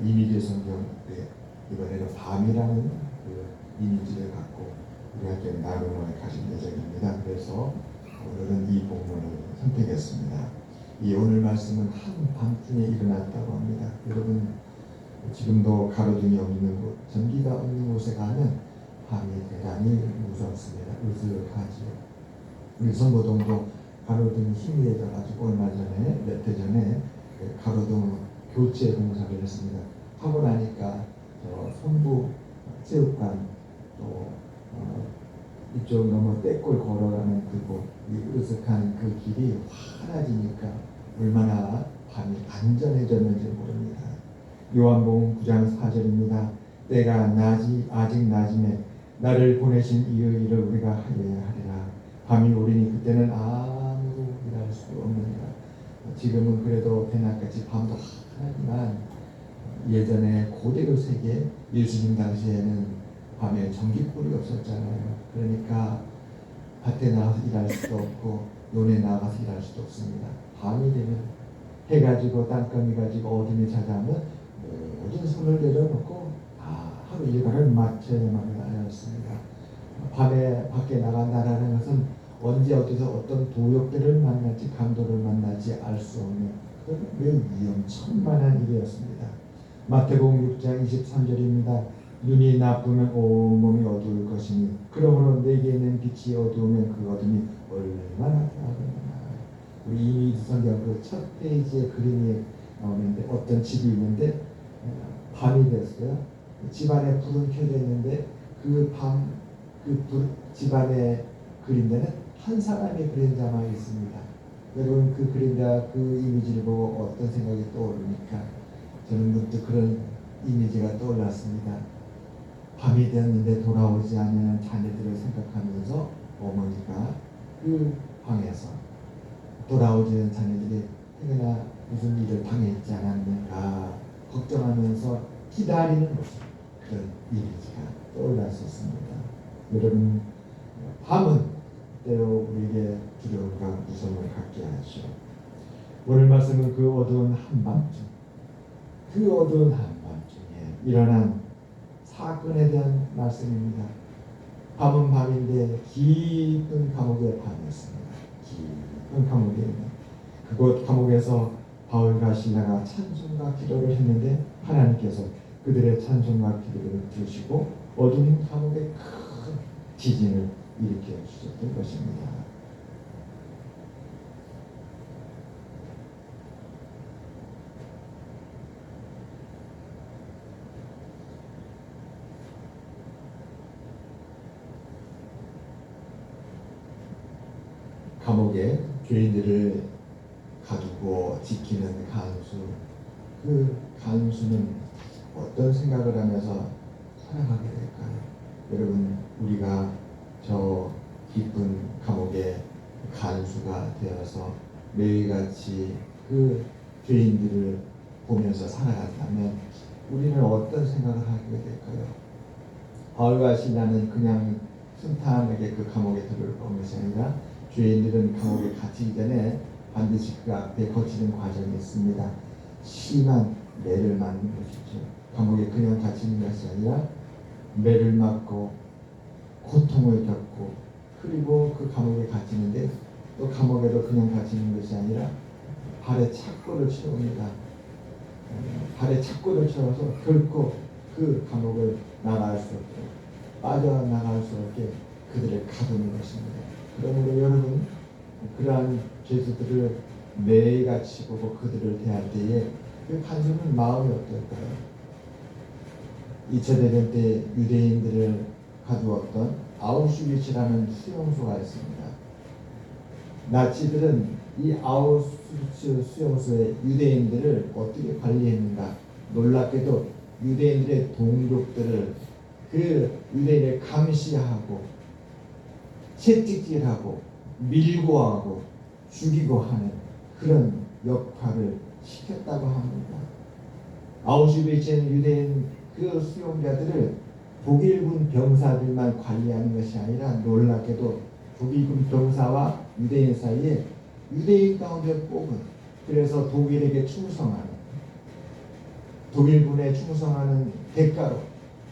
이미지 성경 이번에는 밤이라는 그 이미지를 갖고 우리 함께 나눔을 가질 예정입니다. 그래서 오늘은 이 본문을 선택했습니다. 이 오늘 말씀은 한밤중에 일어났다고 합니다. 여러분 지금도 가로등이 없는 곳, 전기가 없는 곳에 가면 밤이 대단히 무섭습니다. 으슥하지요. 우리 성보동도 가로등이 희미해져가지고 얼마 전에 몇 해 전에 가로등 교체 공사를 했습니다. 하고 나니까 성부 체육관 또 이쪽 넘어 떼골 걸어가는 그곳 이 으슥한 그 길이 환해지니까 얼마나 밤이 안전해졌는지 모릅니다. 요한복음 9장 4절입니다. 때가 아직 낮임에 나를 보내신 이의 일을 우리가 하여야 하리라. 밤이 오리니 그때는 아무도 일할 수 없느니라. 지금은 그래도 대낮같이 밤도 하지만 예전에 고대로 세계 예수님 당시에는 밤에 전기불이 없었잖아요. 그러니까 밭에 나가서 일할 수도 없고 논에 나가서 일할 수도 없습니다. 밤이 되면 해가 지고 땅거미가 지고 어둠이 찾아오면 모든 손을 내려놓고 하루 일과를 마쳐야만 하였습니다. 밤에 밖에 나간다라는 것은 언제 어디서 어떤 도역들을 만날지 강도를 만날지 알 수 없는 그런 매우 위험천만한 일이었습니다. 마태복음 6장 23절입니다. 눈이 나쁘면 온몸이 어두울 것이니 그러므로 내게 있는 빛이 어두우면 그 어둠이 얼마나 나겠나. 우리 이미지 성경 그 첫 페이지에 그림이 나오는데 어떤 집이 있는데 밤이 됐어요. 집안에 불은 켜져 있는데 그 집안에 그림자는 한 사람의 그림자만 있습니다. 여러분 그 그림자 그 이미지를 보고 어떤 생각이 떠오릅니까? 저는 문득 그런 이미지가 떠올랐습니다. 밤이 되었는데 돌아오지 않는 자녀들을 생각하면서 어머니가 그 방에서 돌아오지 않는 자녀들이 혹여나 무슨 일을 당했지 않았는가 걱정하면서 기다리는 모습, 그런 이미지가 떠올랐었습니다. 여러분 밤은 때로 우리에게 두려움과 무서움을 갖게 하죠. 오늘 말씀은 그 어두운 한밤중, 그 어두운 한밤중에 일어난 사건에 대한 말씀입니다. 밤은 밤인데 깊은 감옥의 밤이었습니다. 깊은 감옥에 있는 그곳 감옥에서 바울과 실라가 찬송과 기도를 했는데 하나님께서 그들의 찬송과 기도를 들으시고 어두운 감옥에 큰 지진을 일으켜 주셨던 것입니다. 감옥에 죄인들을 가두고 지키는 간수, 그 간수는 어떤 생각을 하면서 살아가게 될까요? 여러분 우리가 저 깊은 감옥의 간수가 되어서 매일같이 그 죄인들을 보면서 살아간다면 우리는 어떤 생각을 하게 될까요? 바울과 실라는 그냥 순탄하게 그 감옥에 들어올 것이 아니라 죄인들은 감옥에 갇히기 전에 반드시 그 앞에 거치는 과정이 있습니다. 심한 매를 맞는 것이죠. 감옥에 그냥 갇히는 것이 아니라 매를 맞고 고통을 겪고 그리고 그 감옥에 갇히는데 또 감옥에도 그냥 갇히는 것이 아니라 발에 착고를 채웁니다. 발에 착고를 채워서 결코 그 감옥을 나갈 수 없게 빠져나갈 수 없게 그들을 가두는 것입니다. 그러므로 여러분 그러한 죄수들을 매일같이 보고 그들을 대할 때에 그 간수는 마음이 어떨까요? 2차 대전 때 유대인들을 가두었던 아우슈비츠라는 수용소가 있습니다. 나치들은 이 아우슈비츠 수용소의 유대인들을 어떻게 관리했는가? 놀랍게도 유대인들의 동족들을 그 유대인을 감시하고 채찍질하고 밀고 하고 죽이고 하는 그런 역할을 시켰다고 합니다. 아우슈비츠는 유대인 그 수용자들을 독일군 병사들만 관리하는 것이 아니라 놀랍게도 독일군 병사와 유대인 사이에 유대인 가운데 뽑은 그래서 독일에게 충성하는 독일군에 충성하는 대가로,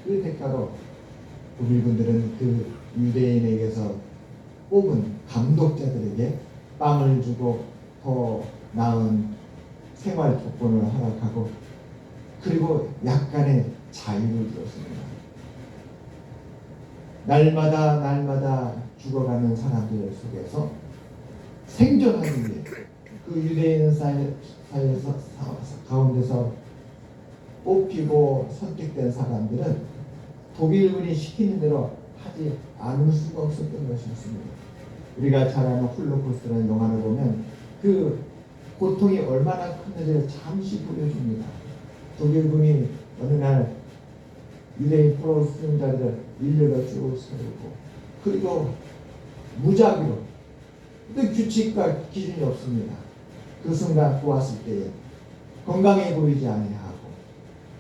그 대가로 독일군들은 그 유대인에게서 뽑은 감독자들에게 빵을 주고 더 나은 생활 조건을 허락하고 그리고 약간의 자유를 주었습니다. 날마다 죽어가는 사람들 속에서 생존하기 위해 그 유대인 사회에서 가운데서 뽑히고 선택된 사람들은 독일군이 시키는 대로 하지 않을 수가 없었던 것이었습니다. 우리가 잘 아는 홀로코스트라는 영화를 보면 그 고통이 얼마나 큰지를 잠시 보여줍니다. 독일군이 어느 날 유대인 포로 수용자들을 일렬로 쭉 세우고 그리고 무작위로 규칙과 기준이 없습니다. 그 순간 보았을 때에 건강해 보이지 아니하고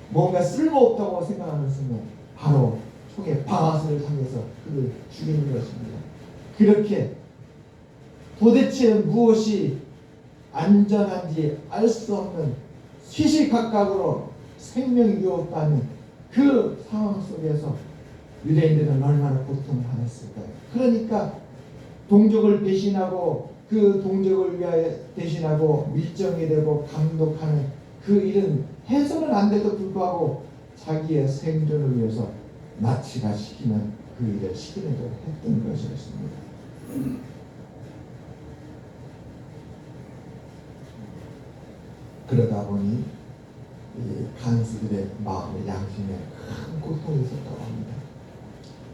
뭔가 쓸모없다고 생각하는 순간 바로 총의 방아쇠를 향해서 그를 죽이는 것입니다. 그렇게 도대체 무엇이 안전한지 알 수 없는 시시각각으로 생명 위협받는 그 상황 속에서 유대인들은 얼마나 고통을 받았을까요? 그러니까 동족을 배신하고 그 동족을 위하여 대신하고 밀정이 되고 감독하는 그 일은 해서는 안 돼도 불구하고 자기의 생존을 위해서 나치가 시키는 그 일을 시키는 대로 했던 것이었습니다. 그러다 보니 이 간수들의 마음의 양심에 큰 고통이 있었다고 합니다.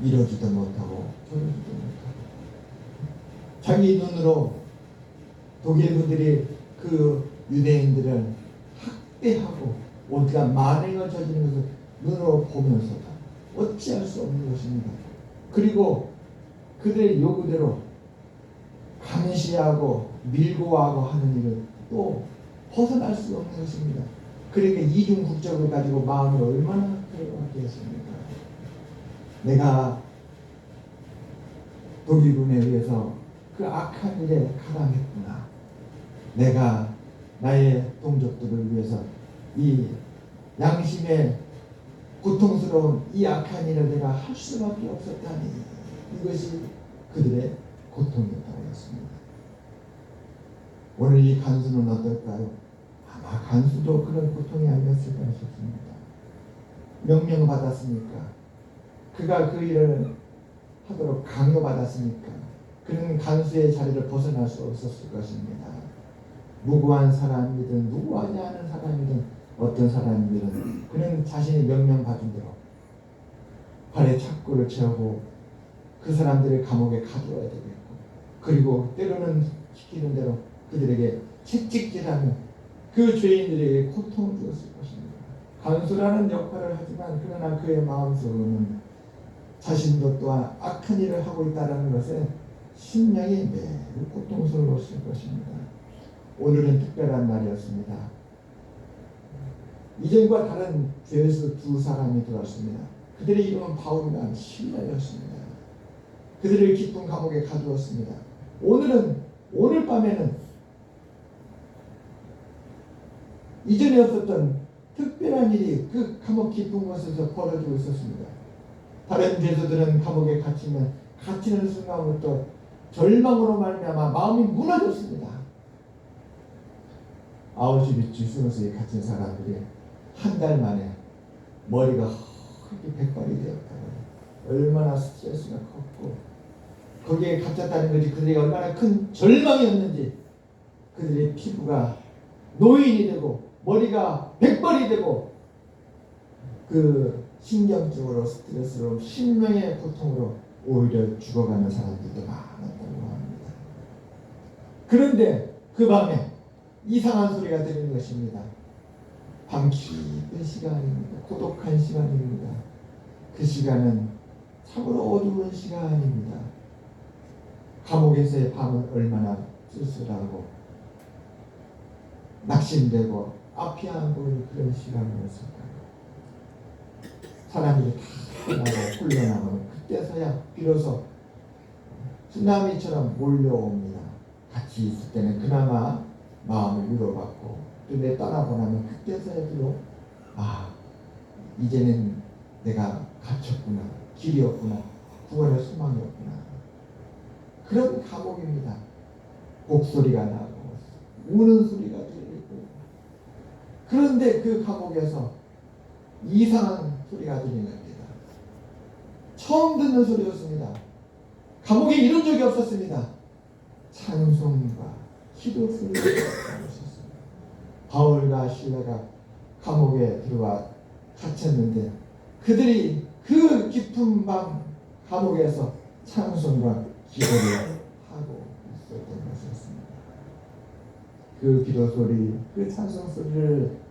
이러지도 못하고 저러지도 못하고 자기 눈으로 독일군들이 그 유대인들을 학대하고 온갖 만행을 저지르는 것을 눈으로 보면서도 어찌할 수 없는 것입니다. 그리고 그들의 요구대로 감시하고 밀고 하고 하는 일을 또 벗어날 수 없는 것입니다. 그러니까 이중 국적을 가지고 마음을 얼마나 괴로워하겠습니까? 내가 독일군에 의해서 그 악한 일에 가담했구나. 내가 나의 동족들을 위해서 이 양심의 고통스러운 이 악한 일을 내가 할 수밖에 없었다니 이것이 그들의 고통이었다고 했습니다. 오늘 이 간수는 어떨까요? 아마 간수도 그런 고통이 아니었을까 싶습니다. 명령을 받았으니까 그가 그 일을 하도록 강요받았으니까 그는 간수의 자리를 벗어날 수 없었을 것입니다. 무고한 사람이든 무고하지 않은 사람이든 어떤 사람이든 그는 자신이 명령받은 대로 발에 착고를 채우고 그 사람들을 감옥에 가두어야 되겠고 그리고 때로는 시키는 대로 그들에게 채찍질하며 그 죄인들에게 고통을 주었을 것입니다. 간수라는 역할을 하지만 그러나 그의 마음속으로는 자신도 또한 악한 일을 하고 있다는 것에 심령이 매우 고통스러웠을 것입니다. 오늘은 특별한 날이었습니다. 이전과 다른 죄수 두 사람이 들어왔습니다. 그들의 이름은 바울과 실라였습니다. 그들을 깊은 감옥에 가두었습니다. 오늘 밤에는 이전에 없었던 특별한 일이 그 감옥 깊은 곳에서 벌어지고 있었습니다. 다른 죄수들은 감옥에 갇히는 순간부터 절망으로 말미암아 마음이 무너졌습니다. 아우슈비츠 수용소에 갇힌 사람들이 한 달 만에 머리가 흙이 백발이 되었다고 얼마나 스트레스가 컸고 거기에 갇혔다는 것이 그들이 얼마나 큰 절망이었는지 그들의 피부가 노인이 되고 머리가 백발이 되고 그 신경증으로 스트레스로 심령의 고통으로 오히려 죽어가는 사람들도 많았다고 합니다. 그런데 그 밤에 이상한 소리가 들리는 것입니다. 밤 깊은 시간입니다. 고독한 시간입니다. 그 시간은 참으로 어두운 시간입니다. 감옥에서의 밤은 얼마나 쓸쓸하고 낙심되고 앞이 안 보이는 그런 시간이었을까요? 사람들이 다 끝나고 훈련하고 그때서야 비로소 쓰나미처럼 몰려옵니다. 같이 있을 때는 그나마 마음을 위로받고 근데 떠나고 나면 그때서야 비록 아, 이제는 내가 갇혔구나, 길이 없구나, 구원의 소망이 없구나. 그런 감옥입니다. 곡소리가 나고 우는 소리가 들리고, 그런데 그 감옥에서 이상한 소리가 들리는 겁니다. 처음 듣는 소리였습니다. 감옥에 이런 적이 없었습니다. 찬송과 기도 소리가 있었습니다. 바울과 실라가 감옥에 들어와 갇혔는데 그들이 그 깊은 밤 감옥에서 찬송과 기도를 하고 있었던 것이었습니다. 그 기도 소리, 그 찬송 소리를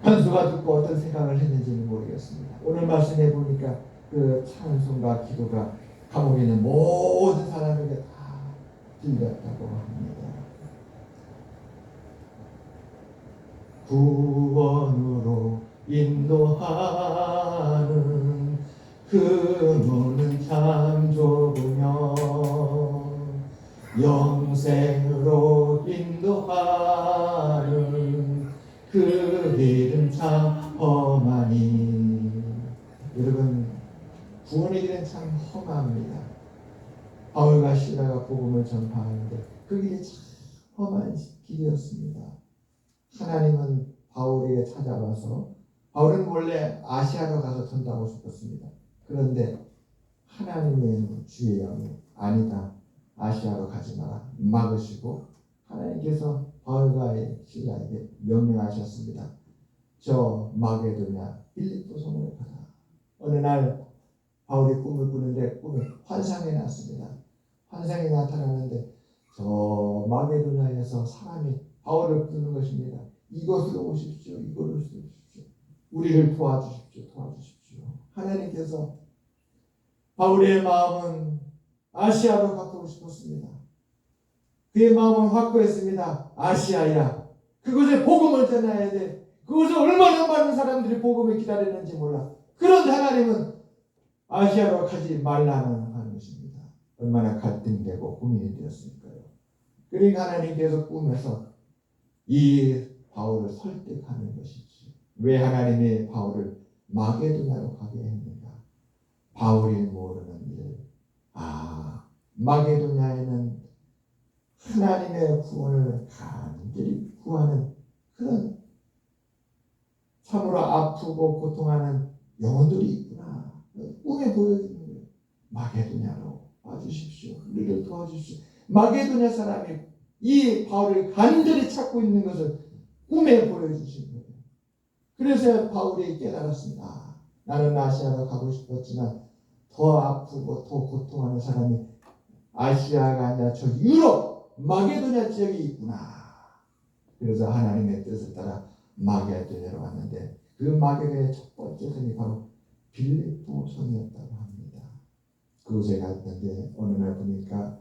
간수가 듣고 어떤 생각을 했는지는 모르겠습니다. 오늘 말씀해 보니까 그 찬송과 기도가 감옥에 있는 모든 사람에게 다 들렸다고 합니다. 구원으로 인도하는 그 문은 참 좁으며 영생으로 인도하는 그 길은 참 험하니. 여러분, 구원의 길은 참 험합니다. 바울과 실라가 복음을 전파하는데 그 길이 참 험한 길이었습니다. 하나님은 바울에게 찾아와서, 바울은 원래 아시아로 가서 전도하고 싶었습니다. 그런데 하나님의 주의 영이 아니다, 아시아로 가지 마라, 막으시고 하나님께서 바울과 실라에게 명령하셨습니다. 저 마게도냐 빌립보 성으로 가라. 어느 날 바울이 꿈을 꾸는데 꿈에 환상이 났습니다. 환상이 나타나는데 저 마게도냐에서 사람이 바울을 부르는 것입니다. 이곳으로 오십시오. 이곳으로 오십시오. 우리를 도와주십시오. 도와주십시오. 하나님께서 바울의 마음은 아시아로 가고 싶었습니다. 그의 마음은 확고했습니다. 아시아야, 그곳에 복음을 전해야 돼. 그곳에 얼마나 많은 사람들이 복음을 기다리는지 몰라. 그런데 하나님은 아시아로 가지 말라는 하는 것입니다. 얼마나 갈등되고 고민이 되었을까요? 그러니까 하나님께서 꿈에서 이 바울을 설득하는 것이지. 왜 하나님이 바울을 마게도냐로 가게 했는가? 바울이 모르는 일. 마게도냐에는 하나님의 구원을 간절히 구하는 그런 참으로 아프고 고통하는 영혼들이 있구나. 꿈에 보여주는 거예요. 마게도냐로 와주십시오. 우리를 도와주십시오. 마게도냐 사람이 이 바울을 간절히 찾고 있는 것을 꿈에 보여주신 거예요. 그래서 바울이 깨달았습니다. 나는 아시아로 가고 싶었지만 더 아프고 더 고통하는 사람이 아시아가 아니라 저 유럽 마게도냐 지역에 있구나. 그래서 하나님의 뜻을 따라 마게도냐로 왔는데 그 마게도냐의 첫 번째 성이 바로 빌립보 성이었다고 합니다. 그곳에 갔는데 어느 날 보니까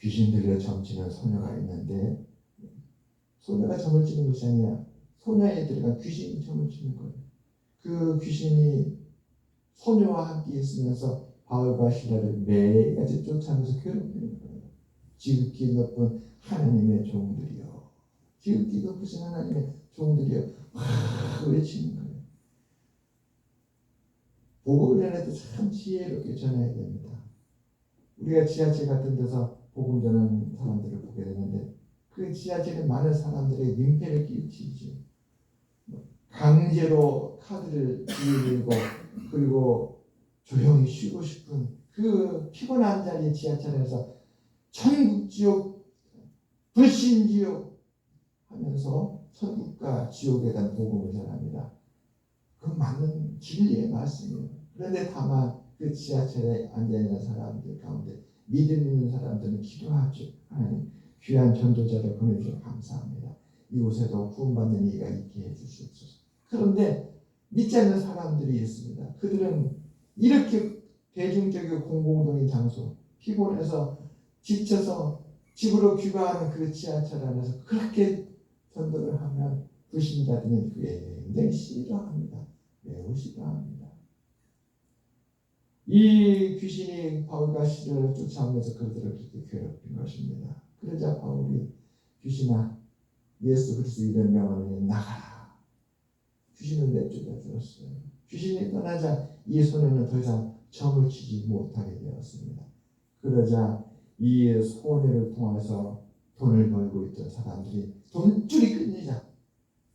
귀신 들려 점치는 소녀가 있는데, 소녀가 점을 치는 것이 아니라 소녀에 들어간 귀신이 점을 치는 거예요. 그 귀신이 소녀와 함께 있으면서 바울과 실라를 매일같이 쫓아가면서 괴롭히는 거예요. 지극히 높은 하나님의 종들이요, 지극히 높으신 하나님의 종들이요, 외치는 거예요. 복음을 전할 때 참 지혜롭게 전해야 됩니다. 우리가 지하철 같은 데서 복음 전하는 사람들을 보게 되는데 그 지하철에 많은 사람들의 민폐를 끼치죠. 강제로 카드를 들고 그리고 조용히 쉬고 싶은 그 피곤한 자리 지하철에서 천국지옥 불신지옥 하면서 천국과 지옥에 대한 복음을 전합니다. 그 맞는 진리의 말씀이에요. 그런데 다만 그 지하철에 앉아있는 사람들 가운데 믿음 있는 사람들은 기도하죠. 하나님, 귀한 전도자를 보내주셔서 감사합니다. 이곳에도 구원받는 이가 있게 해주시옵소서. 그런데 믿지 않는 사람들이 있습니다. 그들은 이렇게 대중적이고 공공적인 장소, 피곤해서 지쳐서 집으로 귀가하는 그 지하철 안에서 그렇게 전도를 하면 불신자들은 굉장히 싫어합니다. 매우 싫어합니다. 이 귀신이 바울과 실라를 쫓아오면서 그들을 그렇게 괴롭힌 것입니다. 그러자 바울이 귀신아, 예수 그리스도 이름 명하노니 나가라. 주었어요. 귀신이 떠나자 이 소녀는 더 이상 점을 치지 못하게 되었습니다. 그러자 이 소녀를 통해서 돈을 벌고 있던 사람들이 돈줄이 끊이자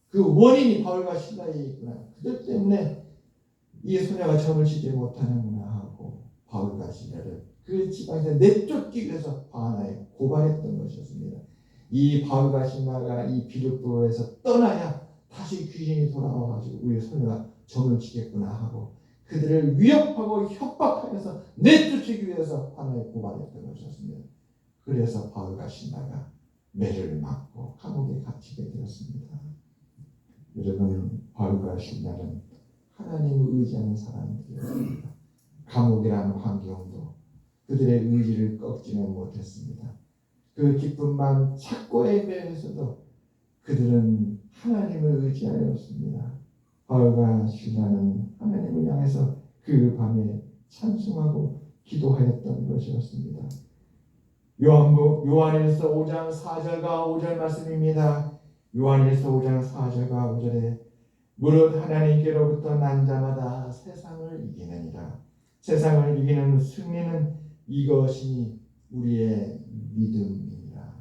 그 원인이 바울과 실라에 있구나. 그들 때문에 이 소녀가 점을 치지 못하는구나 하고 바울과 실라를 그 지방에서 내쫓기 위해서 바나에 고발했던 것이었습니다. 이 바울과 실라가 이 빌립보에서 떠나야 다시 귀신이 돌아와가지고 우리 소녀가 점을 치겠구나 하고 그들을 위협하고 협박하여서 내쫓기 위해서 바나에 고발했던 것이었습니다. 그래서 바울과 실라가 매를 맞고 감옥에 갇히게 되었습니다. 여러분, 바울과 실라는 하나님을 의지하는 사람들이었습니다. 감옥이라는 환경도 그들의 의지를 꺾지는 못했습니다. 그 기쁜 마음 찾고에 대해서도 그들은 하나님을 의지하였습니다. 바울과 실라는 하나님을 향해서 그 밤에 찬송하고 기도하였던 것이었습니다. 요한일서 5장 4절과 5절 말씀입니다. 요한일서 5장 4절과 5절에 무릇 하나님께로부터 난 자마다 세상을 이기느니라. 세상을 이기는 승리는 이것이 우리의 믿음이니라.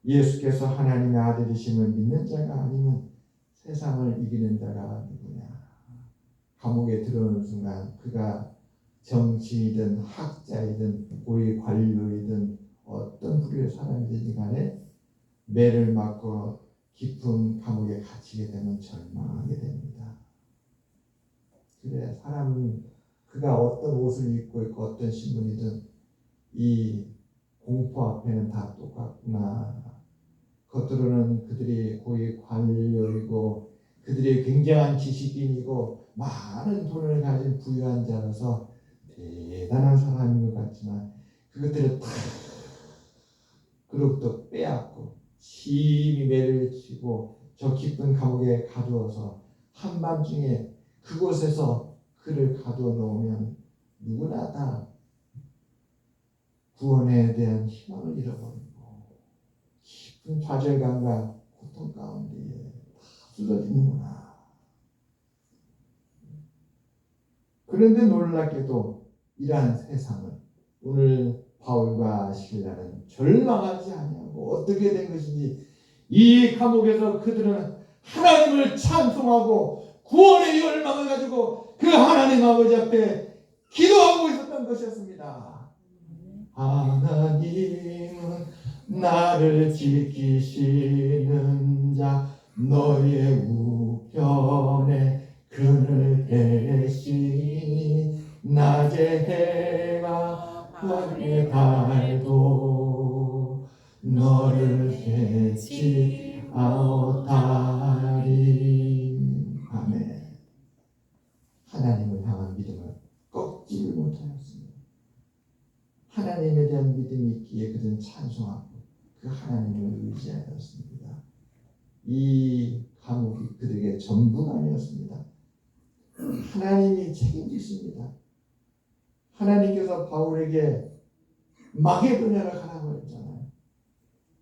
예수께서 하나님의 아들이심을 믿는 자가 아니면 세상을 이기는 자가 누구냐. 감옥에 들어오는 순간 그가 정치이든 학자이든 고위 관료이든 어떤 부류의 사람이든 간에 매를 맞고 깊은 감옥에 갇히게 되면 절망하게 됩니다. 그래 사람은 그가 어떤 옷을 입고 있고 어떤 신분이든 이 공포 앞에는 다 똑같구나. 겉으로는 그들이 고위 관료이고 그들이 굉장한 지식인이고 많은 돈을 가진 부유한 자라서 대단한 사람인 것 같지만 그것들을 다 그로부터 빼앗고 심히 매를 치고 저 깊은 감옥에 가두어서 한밤중에 그곳에서 그를 가두어 놓으면 누구나 다 구원에 대한 희망을 잃어버리고 깊은 좌절감과 고통 가운데 다 쓰러지는구나. 그런데 놀랍게도 이러한 세상은 오늘 바울과 실라는 절망하지 아니하고 어떻게 된 것인지 이 감옥에서 그들은 하나님을 찬송하고 구원의 열망을 가지고 그 하나님 아버지 앞에 기도하고 있었던 것이었습니다. 하나님은 나를 지키시는 자 너의 우편에 그늘 대시니 낮에 해가 밤에 달도 너를 대치하오다리. 아멘. 하나님을 향한 믿음을 꺾지 못하였습니다. 하나님에 대한 믿음이 있기에 그들은 찬송하고 그 하나님을 의지하였습니다. 이 감옥이 그들에게 전부가 아니었습니다. 하나님이 책임지십니다. 하나님께서 바울에게 마게도냐를 가라고 했잖아요.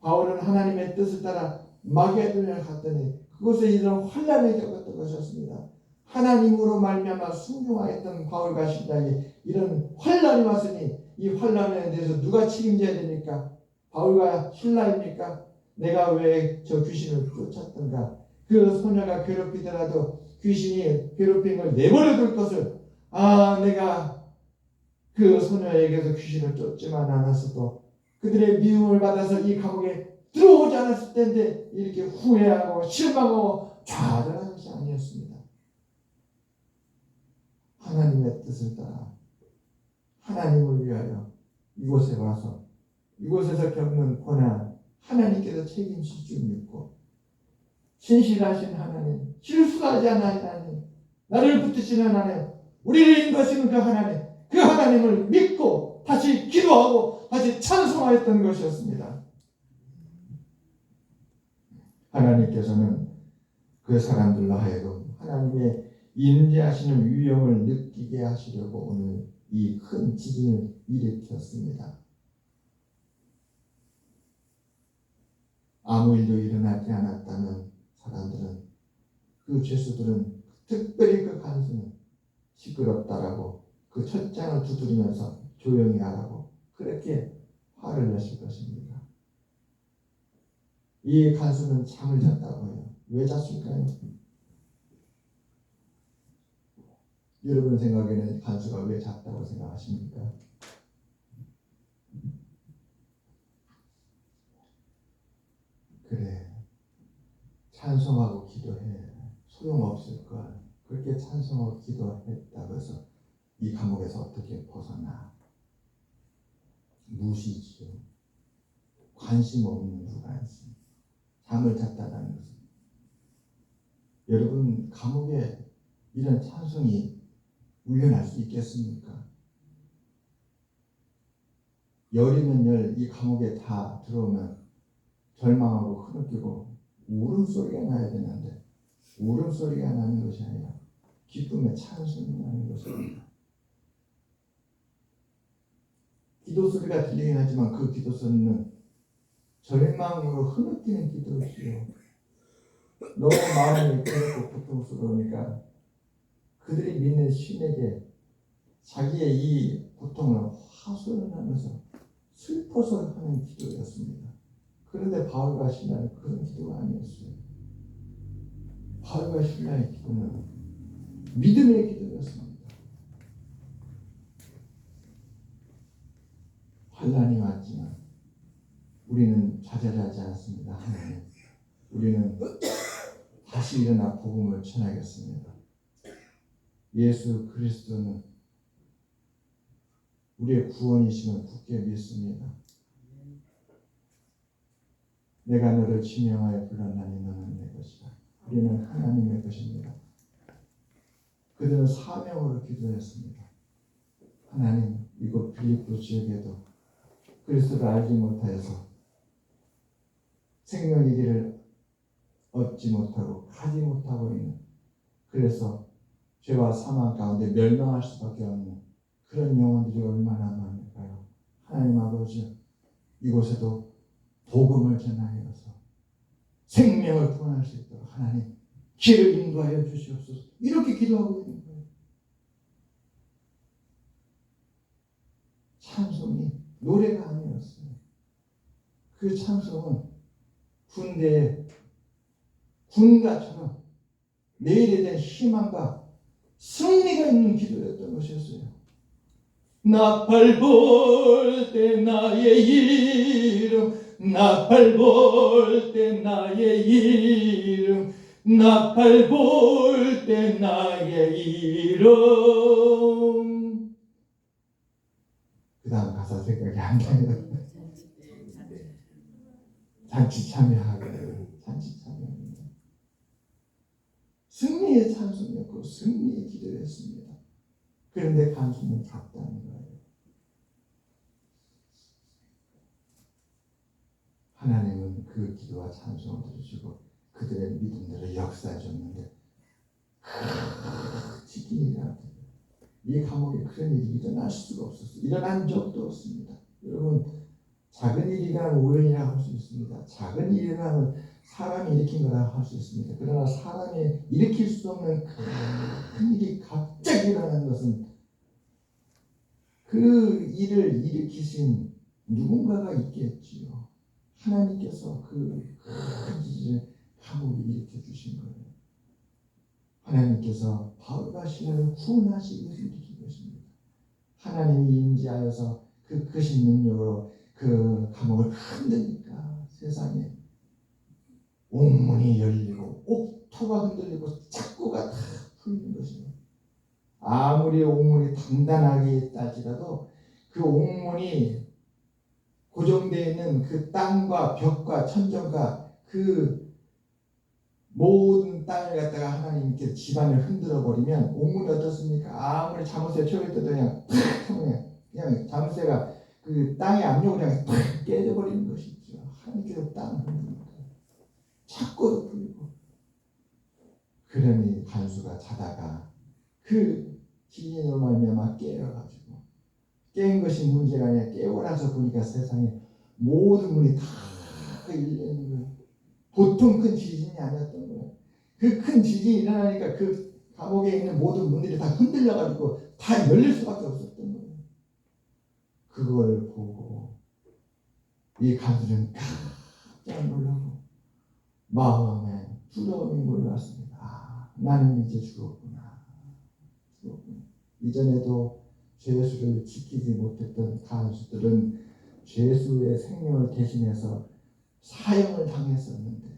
바울은 하나님의 뜻을 따라 마게도냐를 갔더니 그곳에 이런 환난을 겪었던 것이었습니다. 하나님으로 말미암아 순종하였던 바울과 실라에 이런 환난이 왔으니 이 환난에 대해서 누가 책임져야 됩니까? 바울과 실라입니까? 내가 왜 저 귀신을 쫓았던가? 그 소녀가 괴롭히더라도 귀신이 괴롭힌 걸 내버려 둘 것을 내가 그 소녀에게서 귀신을 쫓지만 않았어도 그들의 미움을 받아서 이 감옥에 들어오지 않았을 텐데 이렇게 후회하고 실망하고 좌절하는 것이 아니었습니다. 하나님의 뜻을 따라 하나님을 위하여 이곳에 와서 이곳에서 겪는 고난 하나님께서 책임질 줄 믿고 신실하신 하나님, 실수하지 않는 하나님, 나를 붙드시는 하나님, 우리를 인도하시는 그 하나님, 그 하나님을 믿고 다시 기도하고 다시 찬송하였던 것이었습니다. 하나님께서는 그 사람들로 하여금 하나님의 인지하시는 위엄을 느끼게 하시려고 오늘 이 큰 지진을 일으켰습니다. 아무 일도 일어나지 않았다면 사람들은 그 죄수들은 특별히 그 간수는 시끄럽다라고 그 첫 장을 두드리면서 조용히 하라고 그렇게 화를 냈을 것입니다. 이 간수는 잠을 잤다고 해요. 왜 잤을까요? 여러분 생각에는 간수가 왜 잤다고 생각하십니까? 그래, 찬송하고 기도해. 소용없을걸. 그렇게 찬송하고 기도했다고 해서 이 감옥에서 어떻게 벗어나? 무시지요. 관심 없는 무관심. 잠을 잤다는 것은. 여러분 감옥에 이런 찬송이 울려날 수 있겠습니까? 열이면 열 이 감옥에 다 들어오면 절망하고 흐느끼고 울음소리가 나야 되는데 울음소리가 나는 것이 아니라 기쁨의 찬송이 나는 것입니다. 기도소리가 들리긴 하지만 그 기도소리는 절망으로 흐느끼는 기도이지요. 너무 마음이 괴롭고 고통스러우니까 그들이 믿는 신에게 자기의 이 고통을 하소연하면서 슬퍼서 하는 기도였습니다. 그런데 바울과 신라는 그런 기도가 아니었어요. 바울과 신라의 기도는 믿음의 기도였습니다. 환난이 왔지만 우리는 좌절하지 않습니다. 하나님, 우리는 다시 일어나 복음을 전하겠습니다. 예수 그리스도는 우리의 구원이심을 굳게 믿습니다. 내가 너를 지명하여 불렀나니 너는 내 것이라. 우리는 하나님의 것입니다. 그들은 사명으로 기도했습니다. 하나님, 이곳 빌립보 지역에도 그리스도를 알지 못하여서 생명의 길을 얻지 못하고 가지 못하고 있는, 그래서 죄와 사망 가운데 멸망할 수밖에 없는 그런 영혼들이 얼마나 많을까요? 하나님 아버지, 이곳에도 복음을 전하여서 생명을 구원할 수 있도록 하나님 길을 인도하여 주시옵소서. 이렇게 기도하고 있는 거예요. 찬송이 노래가 아니었어요. 그 찬송은 군대의 군가처럼 내일에 대한 희망과 승리가 있는 기도였던 것이었어요. 나팔 불 때 나의 이름, 나팔 불 때 나의 이름, 나팔 불 때 나의 이름. 그 다음 가사 생각이 안 나요. 잔치 참여하게, 잔치 참여합니다. 승리의 찬송이었고 승리의 기도였습니다. 그런데 간수는 잤다는 거예요. 하나님은 그 기도와 찬송을 들으시고 그들의 믿음대로 역사해 줬는데 이 감옥에 그런 일이 일어날 수가 없었어요. 일어난 적도 없습니다. 여러분, 작은 일이 일어나면 우연이라고 할 수 있습니다. 작은 일이 일어나면 사람이 일으킨 거라고 할 수 있습니다. 그러나 사람이 일으킬 수 없는 큰 일이 갑자기 일어나는 것은 그 일을 일으키신 누군가가 있겠지요. 하나님께서 그 큰 일을 감옥에 일으켜 주신 거예요. 하나님께서 바울과 시라를 구원하시기 위해서 일으킨 것입니다. 하나님이 임재하여서 그 크신 능력으로 그 감옥을 흔드니까 세상에 옥문이 열리고 옥토가 흔들리고 착고가 다 풀리는 것입니다. 아무리 옥문이 단단하게 있다지라도 그 옥문이 고정되어 있는 그 땅과 벽과 천정과 그 모든 땅을 갖다가 하나님께 집안을 흔들어 버리면 옥문이 어떻습니까? 아무리 자물쇠 쳐있어도 그냥 자물쇠가 그 땅의 압력을 그냥 탁 깨져버리는 것이죠. 하나님께서 땅을 흔듭니다. 착고도 풀리고. 그러니 간수가 자다가 그 기인으로 말미암아 깨어가지고 깬 것이 문제가 아니라 깨고 나서 보니까 세상에 모든 문이 다 열리는 거예요. 보통 큰 지진이 아니었던 거예요. 그 큰 지진이 일어나니까 그 감옥에 있는 모든 문들이 다 흔들려가지고 다 열릴 수밖에 없었던 거예요. 그걸 보고 이 가수는 깜짝 놀라고 마음에 두려움이 몰려왔습니다. 아, 나는 이제 죽었구나. 이전에도 죄수를 지키지 못했던 간수들은 죄수의 생명을 대신해서 사형을 당했었는데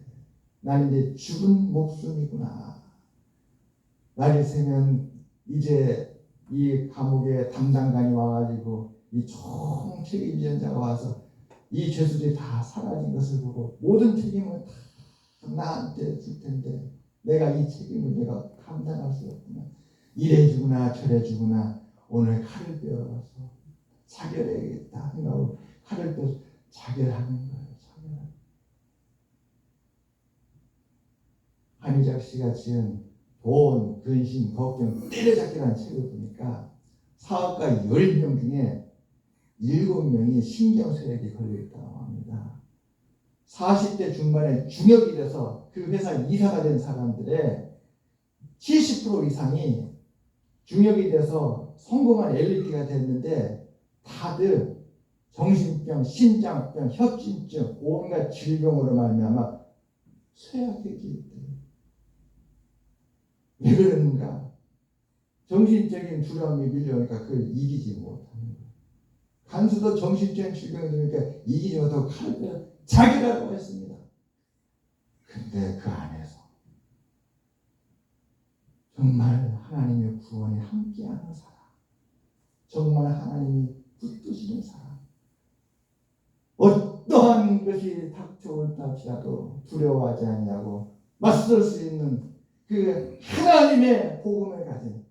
나는 이제 죽은 목숨이구나. 날이 새면 이제 이 감옥의 담당관이 와가지고 이 총책임위원자가 와서 이 죄수들이 다 사라진 것을 보고 모든 책임을 다 나한테 줄 텐데 내가 이 책임을 내가 감당할 수 없구나. 이래 주구나 저래 주구나. 오늘 칼을 빼어서 자결해야겠다 생각하고 칼을 빼서 자결하는 거예요. 한희작 씨가 지은 돈, 근심, 걱정, 때려잡기라는 책을 보니까 사업가 10명 중에 7명이 신경쇠약이 걸려있다고 합니다. 40대 중반에 중역이 돼서 그 회사 이사가 된 사람들의 70% 이상이 중역이 돼서 성공한 엘리트가 됐는데 다들 정신병, 심장병, 협진증, 온갖 질병으로 말미암아 쇠약해지게 돼요. 왜 그러는가? 정신적인 두려움이 밀려오니까 그걸 이기지 못하는 거예요. 간수도 정신적인 질병이 되니까 이기지 못하고 칼을 빼서 자기라고 했습니다. 근데 그 안에서 정말 하나님의 구원이 함께하는 사람, 정말 하나님이 붙드시는 사람, 어떠한 것이 닥쳐올다 할지라도 두려워하지 않냐고 맞설 수 있는 그 하나님의 복음을 가진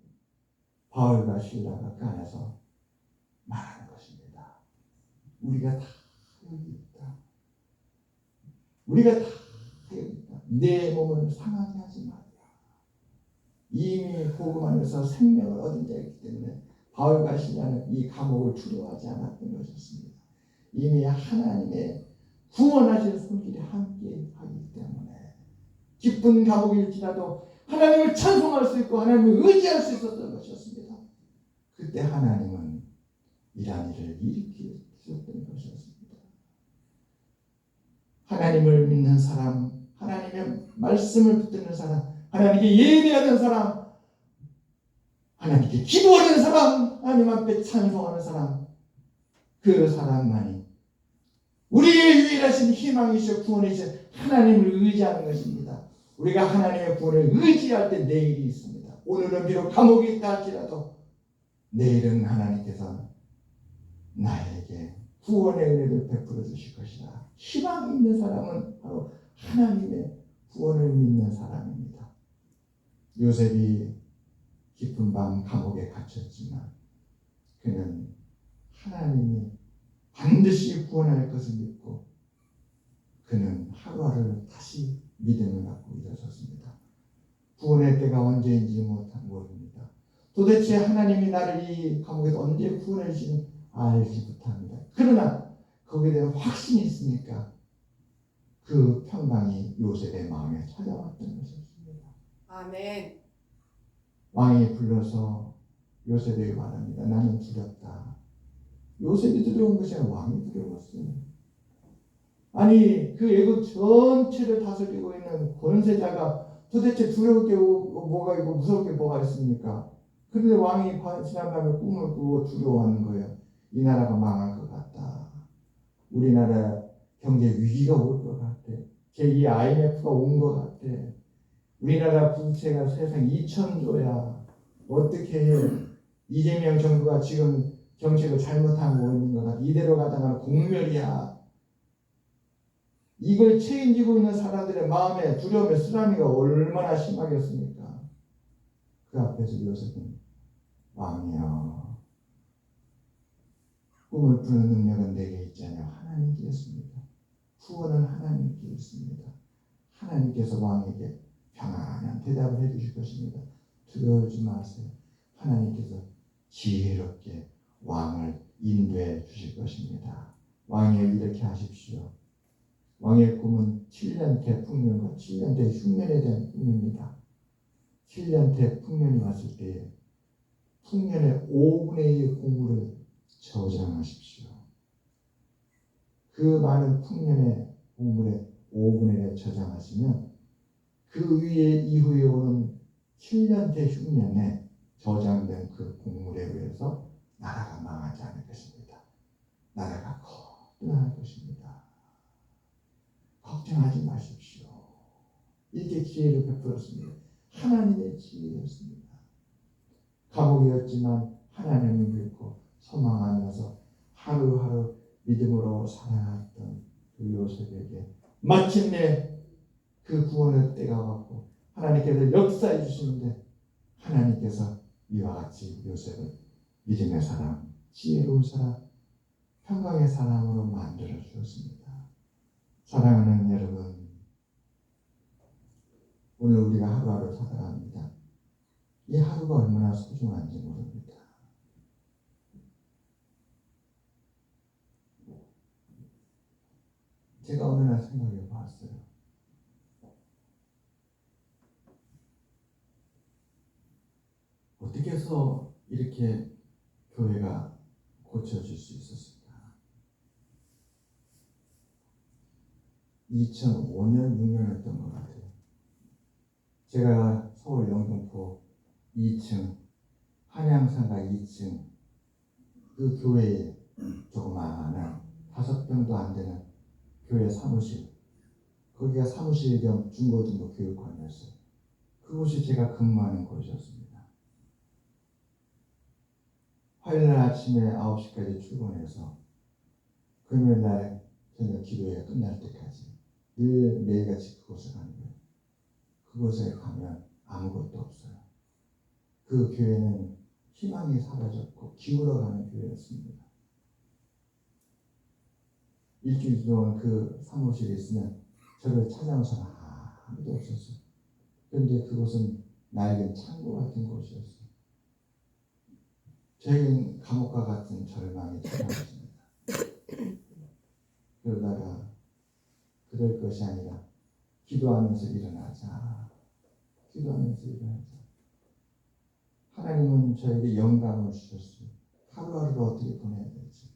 바울과 실라가 그 안에서 말하는 것입니다. 우리가 다 여기 있다. 우리가 다 여기 있다. 내 몸을 상하게 하지 말라. 이미 복음 안에서 생명을 얻은 자이기 때문에 바울과 실라는 이 감옥을 두려워하지 않았던 것이었습니다. 이미 하나님의 구원하신 손길이 함께 하기 때문에 깊은 감옥일지라도 하나님을 찬송할 수 있고 하나님을 의지할 수 있었던 것이었습니다. 그때 하나님은 이러한 일을 일으키셨던 것이었습니다. 하나님을 믿는 사람, 하나님의 말씀을 붙드는 사람, 하나님께 예배하는 사람, 하나님께 기도하는 사람, 하나님 앞에 찬송하는 사람, 그 사람만이 우리의 유일하신 희망이시오 구원이시오 하나님을 의지하는 것입니다. 우리가 하나님의 구원을 의지할 때 내일이 있습니다. 오늘은 비록 감옥에 있다 할지라도 내일은 하나님께서 나에게 구원의 은혜를 베풀어 주실 것이다. 희망이 있는 사람은 바로 하나님의 구원을 믿는 사람입니다. 요셉이 깊은 밤 감옥에 갇혔지만 그는 하나님이 반드시 구원할 것을 믿고 그는 하루하루 다시 믿음을 갖고 일어섰습니다. 구원의 때가 언제인지 모릅니다. 도대체 하나님이 나를 이 감옥에서 언제 구원해 주시는 알지 못합니다. 그러나 거기에 대한 확신이 있으니까 그 평강이 요셉의 마음에 찾아왔던 것이었습니다. 아멘. 왕이 불러서 요셉에게 말합니다. 나는 두렵다. 요셉이 두려운 것이 아니라 왕이 두려웠어요. 아니 그 애국 전체를 다스리고 있는 권세자가 도대체 두려울 게 뭐가 있고 무서울 게 뭐가 있습니까? 그런데 왕이 지난밤에 꿈을 꾸고 두려워하는 거예요. 이 나라가 망할 것 같다. 우리나라 경제 위기가 올 것 같아. 제2 IMF가 온 것 같아. 우리나라 부채가 세상 2,000조야. 어떻게 해? 이재명 정부가 지금 정책을 잘못하고 있는 것 같아. 이대로 가다가 공멸이야. 이걸 책임지고 있는 사람들의 마음에 두려움의 쓰나미가 얼마나 심하겠습니까? 그 앞에서 요셉은 왕이여 꿈을 푸는 능력은 내게 있지 않냐. 하나님께 있습니다. 구원은 하나님께 있습니다. 하나님께서 왕에게 평안한 대답을 해주실 것입니다. 두려워하지 마세요. 하나님께서 지혜롭게 왕을 인도해 주실 것입니다. 왕이여 이렇게 하십시오. 왕의 꿈은 7년 대풍년과 7년 대흉년에 대한 꿈입니다. 7년 대풍년이 왔을 때에 풍년의 5분의 1 공물을 저장하십시오. 그 많은 풍년의 공물의 5분의 1을 저장하시면 그 위에 이후에 오는 7년 대흉년에 저장된 그 공물에 의해서 나라가 망하지 않을 것입니다. 나라가 거듭날 것입니다. 걱정하지 마십시오. 이렇게 기회를 베풀었습니다. 하나님의 지혜였습니다. 감옥이었지만 하나님을 믿고 소망하면서 하루하루 믿음으로 살아갔던 그 요셉에게 마침내 그 구원의 때가 왔고 하나님께서 역사해 주시는데 하나님께서 이와 같이 요셉을 믿음의 사람, 지혜로운 사람, 평강의 사람으로 만들어 주었습니다. 사랑하는 여러분, 오늘 우리가 하루하루 살아갑니다. 이 하루가 얼마나 소중한지 모릅니다. 제가 어느 날 생각해 봤어요. 어떻게 해서 이렇게 교회가 고쳐질 수 있었을까? 2005년, 6년이었던 것 같아요. 제가 서울 영등포 2층, 한양상가 2층, 그 교회에 조그마한 5평도 안 되는 교회 사무실, 거기가 사무실 겸 중고등부 교육관이었어요. 그곳이 제가 근무하는 곳이었습니다. 화요일 아침에 9시까지 출근해서 금요일 날 저녁 기도회가 끝날 때까지 늘 매일같이 그곳에 가는 거예요. 그곳에 가면 아무것도 없어요. 그 교회는 희망이 사라졌고 기울어가는 교회였습니다. 일주일 동안 그 사무실에 있으면 저를 찾아온 사람 아무도 없었어요. 그런데 그곳은 낡은 창고 같은 곳이었어요. 저희는 감옥과 같은 절망이 찾아왔습니다. 그러다가 그럴 것이 아니라 기도하면서 일어나자. 기도하면서 일어나자. 하나님은 저에게 영감을 주셨어요. 하루하루를 어떻게 보내야 될지.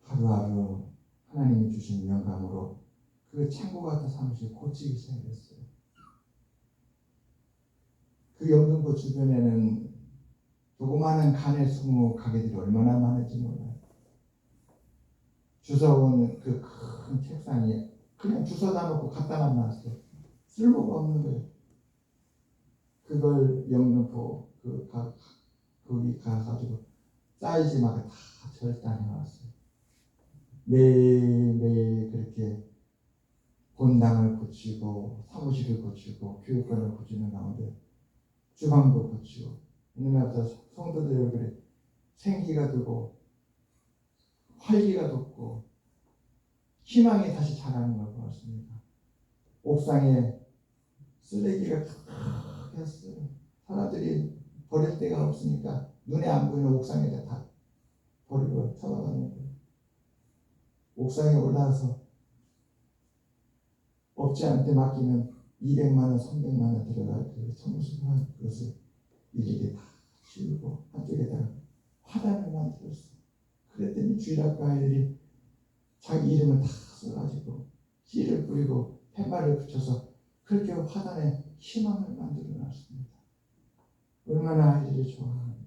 하루하루 하나님이 주신 영감으로 그 창고 같은 사무실 고치기 시작했어요. 그 영등포 주변에는 조그마한 간의 수목 가게들이 얼마나 많은지 몰라요. 주워온 그 큰 책상이 그냥 주워다 놓고 갖다만 놨어요. 쓸모가 없는 거예요. 그걸 영등포 거기 가가지고 사이즈마다 다 절단해 왔어요. 매일매일 그렇게 본당을 고치고 사무실을 고치고 교육관을 고치는 가운데 주방도 고치고 어느 날부터 성도들의 얼굴에 생기가 들고 활기가 돋고 희망이 다시 자라는 걸 보았습니다. 옥상에 쓰레기가 가득했어요. 사람들이 버릴 데가 없으니까 눈에 안 보이는 옥상에다 다 버리고 처박아놓은 거예요. 옥상에 올라와서 없지 않은 데 맡기면 200만 원, 300만 원 들어갈 그 청소한 그것을 일일이 다 치우고 한쪽에다가 화단을 만들었어요. 그랬더니 주일학교 아이들이 자기 이름을 다 써가지고 씨를 뿌리고 팻말을 붙여서 그렇게 화단에 희망을 만들어 놨습니다. 얼마나 아이들이 좋아하는지.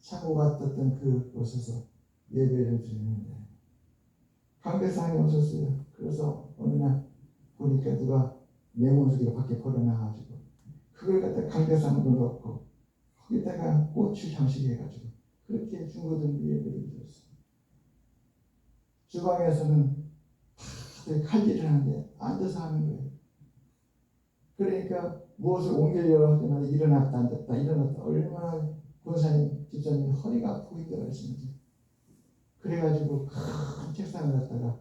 창고가 떴던 그곳에서 예배를 드리는데 강대상이 없었어요. 그래서 어느 날 보니까 누가 냉온수기를 밖에 버려놔가지고 그걸 갖다 강대상으로 넣고 거기다가 꽃을 장식해가지고 그렇게 중고등부 예배를 드렸어요. 주방에서는 다들 칼질을 하는데 앉아서 하는 거예요. 그러니까 무엇을 옮기려고 할 때마다 일어났다 앉았다 일어났다 얼마나 권사님 집사님 허리가 아프고 힘들어하시는지. 그래가지고 큰 책상을 갖다가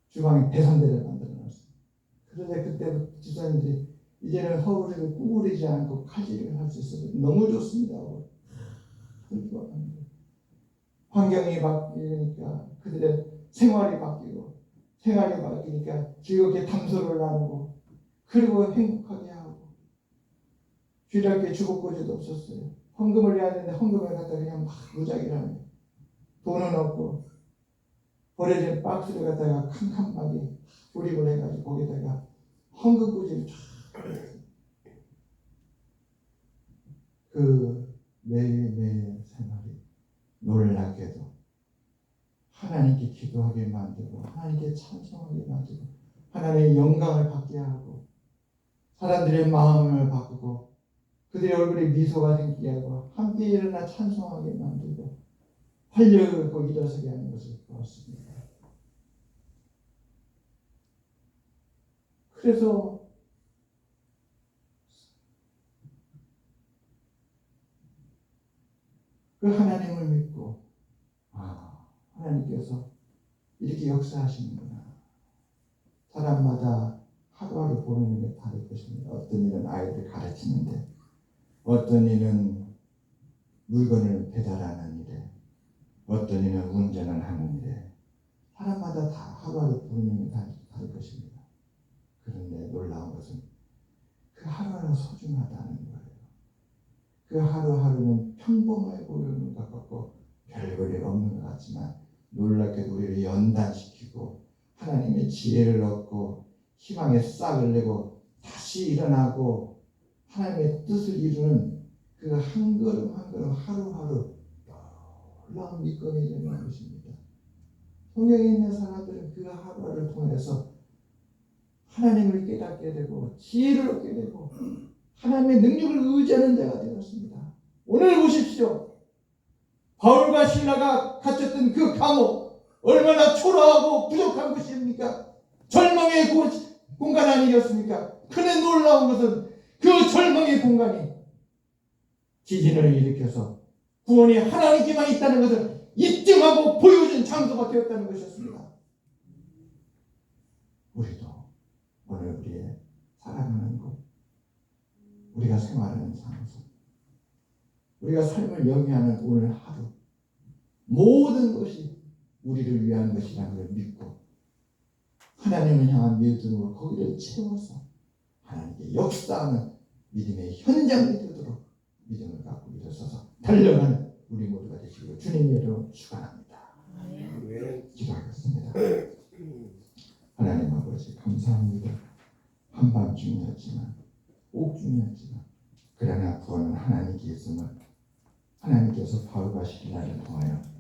주방에 배선대를 만들어 놨어요. 그런데 그때 집사님들이 이제는 허리를 구부리지 않고 칼질을 할 수 있어서 너무 좋습니다. 그렇게 왔는데 환경이 바뀌니까 그들의 생활이 바뀌고 생활이 바뀌니까 즐겁게 담소를 나누고 그리고 행복하게 하고 주일학교에 주복고지도 없었어요. 헌금을 해야 되는데 헌금을 갖다 그냥 막 무작위로 하는 거예요. 돈은 없고 버려진 박스를 갖다가 칸칸하게 조립을 해가지고 거기다가 헌금꽂이를 쫙 그 매일매일 생활이 놀랍게도 하나님께 기도하게 만들고 하나님께 찬송하게 만들고 하나님의 영광을 받게 하고 사람들의 마음을 바꾸고 그들의 얼굴에 미소가 생기게 하고 함께 일어나 찬송하게 만들고 활력을 갖고 일어서게 하는 것을 보았습니다. 그래서 그 하나님을 믿고 하나님께서 이렇게 역사하시는구나. 사람마다 하루하루 보는 일이 다를 것입니다. 어떤 일은 아이들 가르치는데 어떤 일은 물건을 배달하는 일에 어떤 일은 운전을 하는 일에 사람마다 다 하루하루 보는 일이 다를 것입니다. 그런데 놀라운 것은 그 하루하루 소중하다는 거예요. 그 하루하루는 평범해 보이는 것 같고 별볼일 없는 것 같지만 놀랍게도 우리를 연단시키고 하나님의 지혜를 얻고 희망의 싹을 내고 다시 일어나고 하나님의 뜻을 이루는 그 한 걸음 한 걸음 하루하루 놀라운 믿음이 되는 것입니다. 성경에 있는 사람들은 그 하루하루를 통해서 하나님을 깨닫게 되고 지혜를 얻게 되고 하나님의 능력을 의지하는 자가 되었습니다. 오늘 보십시오. 바울과 실라가 갇혔던 그 감옥 얼마나 초라하고 부족한 곳입니까? 절망의 공간 아니었습니까? 그런데 놀라운 것은 그 절망의 공간이 지진을 일으켜서 구원이 하나님께만 있다는 것을 입증하고 보여준 장소가 되었다는 것이었습니다. 우리도 오늘 우리의 살아가는 곳, 우리가 생활하는 장소, 우리가 삶을 영위하는 오늘 하루 모든 것이 우리를 위한 것이라는 걸 믿고 하나님을 향한 믿음으로 거기를 채워서 하나님께 역사하는 믿음의 현장이 되도록 믿음을 갖고 일어서서 달려가는 우리 모두가 되시기를 주님의 이름으로 축원합니다. 기도하겠습니다. 하나님 아버지 감사합니다. 한밤중이었지만 옥중이었지만 그러나 구원은 하나님께 있음을 하나님께서 바울과 실라를 통하여